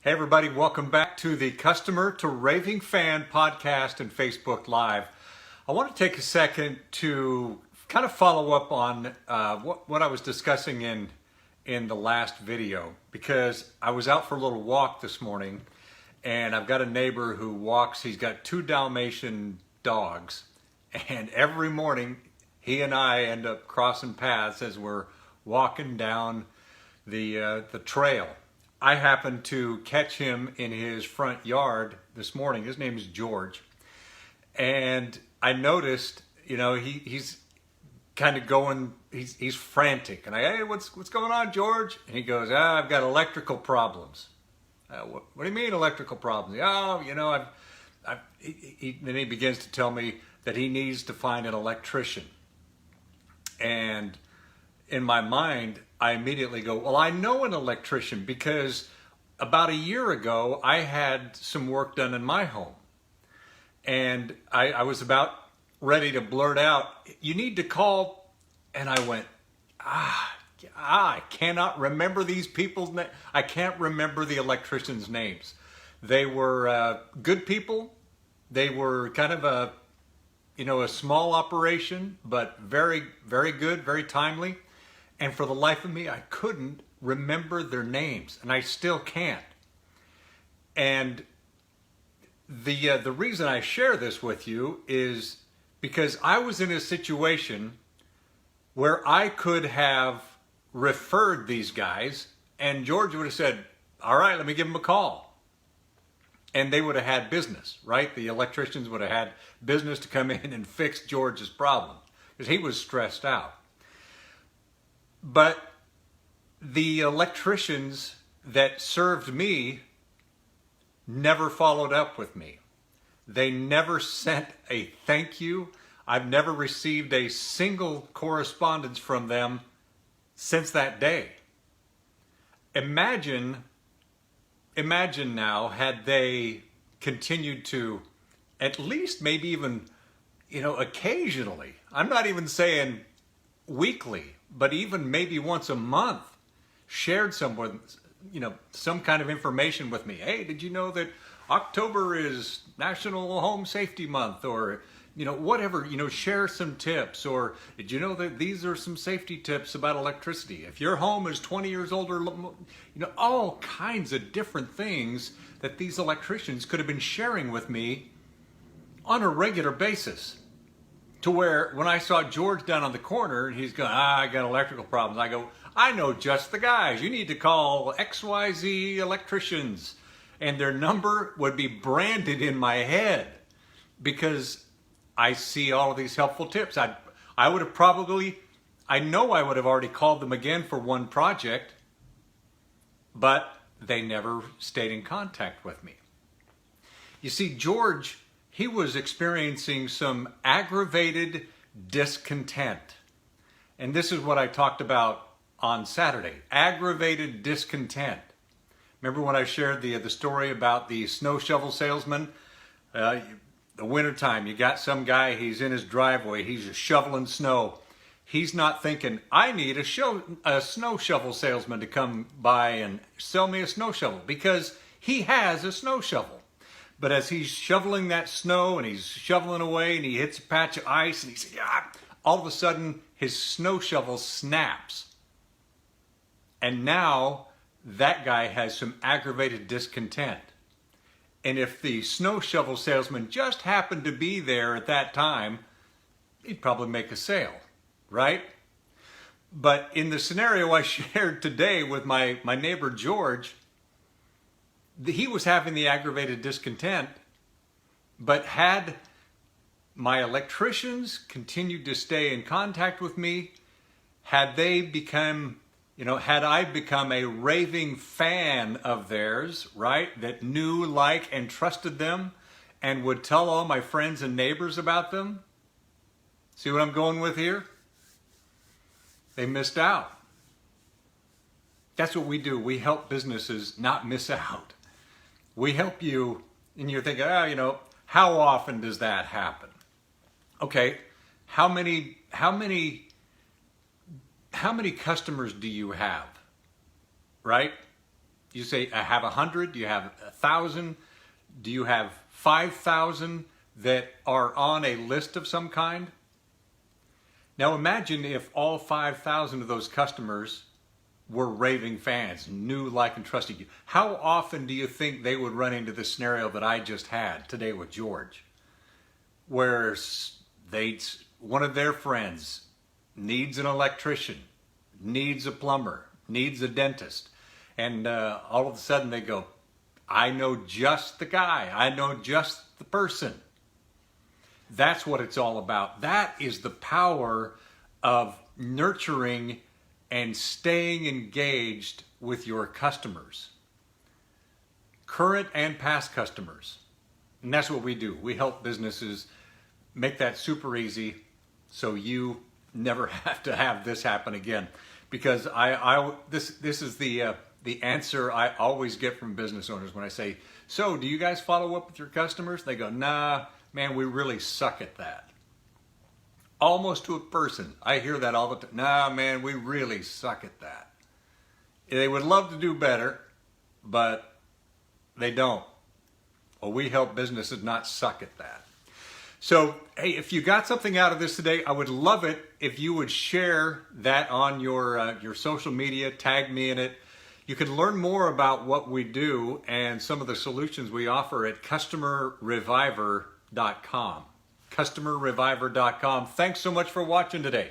Hey everybody, welcome back to the Customer to Raving Fan podcast and Facebook Live. I want to take a second to kind of follow up on what I was discussing in the last video, because I was out for a little walk this morning and I've got a neighbor who walks. He's got two Dalmatian dogs, and every morning he and I end up crossing paths as we're walking down the trail. I happened to catch him in his front yard this morning. His name is George. And I noticed, he's kind of going, he's frantic. And hey, what's going on, George? And he goes, I've got electrical problems. What do you mean electrical problems? Then he begins to tell me that he needs to find an electrician. And in my mind, I immediately go, well, I know an electrician, because about a year ago, I had some work done in my home. And I was about ready to blurt out, you need to call. And I went, I cannot remember these people's names. I can't remember the electricians' names. They were good people. They were kind of a small operation, but very, very good, very timely. And for the life of me, I couldn't remember their names, and I still can't. And the reason I share this with you is because I was in a situation where I could have referred these guys, and George would have said, all right, let me give them a call. And they would have had business, right? The electricians would have had business to come in and fix George's problem, because he was stressed out. But the electricians that served me never followed up with me. They never sent a thank you. I've never received a single correspondence from them since that day. Imagine now, had they continued to, at least maybe even, occasionally, I'm not even saying weekly, but even maybe once a month, shared some kind of information with me. Hey, did you know that October is National Home Safety Month? Or, whatever, share some tips. Or did you know that these are some safety tips about electricity? If your home is 20 years old or, all kinds of different things that these electricians could have been sharing with me on a regular basis. To where when I saw George down on the corner and he's going, I got electrical problems, I go, I know just the guys. You need to call XYZ electricians. And their number would be branded in my head, because I see all of these helpful tips. I would have probably, I know I would have already called them again for one project, but they never stayed in contact with me. You see, George, he was experiencing some aggravated discontent. And this is what I talked about on Saturday, aggravated discontent. Remember when I shared the story about the snow shovel salesman? The wintertime, you got some guy, he's in his driveway, he's just shoveling snow. He's not thinking, I need a snow shovel salesman to come by and sell me a snow shovel, because he has a snow shovel. But as he's shoveling that snow and he's shoveling away and he hits a patch of ice and he's, all of a sudden his snow shovel snaps. And now that guy has some aggravated discontent. And if the snow shovel salesman just happened to be there at that time, he'd probably make a sale, right? But in the scenario I shared today with my neighbor George, he was having the aggravated discontent, but had my electricians continued to stay in contact with me, had they become, had I become a raving fan of theirs, right, that knew, liked, and trusted them, and would tell all my friends and neighbors about them, see what I'm going with here? They missed out. That's what we do. We help businesses not miss out. We help you, and you're thinking, how often does that happen? Okay, how many customers do you have, right? You say, I have 100, do you have 1,000? Do you have 5,000 that are on a list of some kind? Now imagine if all 5,000 of those customers were raving fans, knew, like, and trusted you. How often do you think they would run into the scenario that I just had today with George? Where one of their friends needs an electrician, needs a plumber, needs a dentist, and all of a sudden they go, I know just the guy, I know just the person. That's what it's all about. That is the power of nurturing and staying engaged with your customers, current and past customers. And that's what we do. We help businesses make that super easy so you never have to have this happen again. Because this is the answer I always get from business owners when I say, so do you guys follow up with your customers? They go, nah, man, we really suck at that. Almost to a person. I hear that all the time. Nah, man, we really suck at that. They would love to do better, but they don't. Well, we help businesses not suck at that. So, hey, if you got something out of this today, I would love it if you would share that on your social media, tag me in it. You can learn more about what we do and some of the solutions we offer at customerreviver.com. customerreviver.com. Thanks so much for watching today.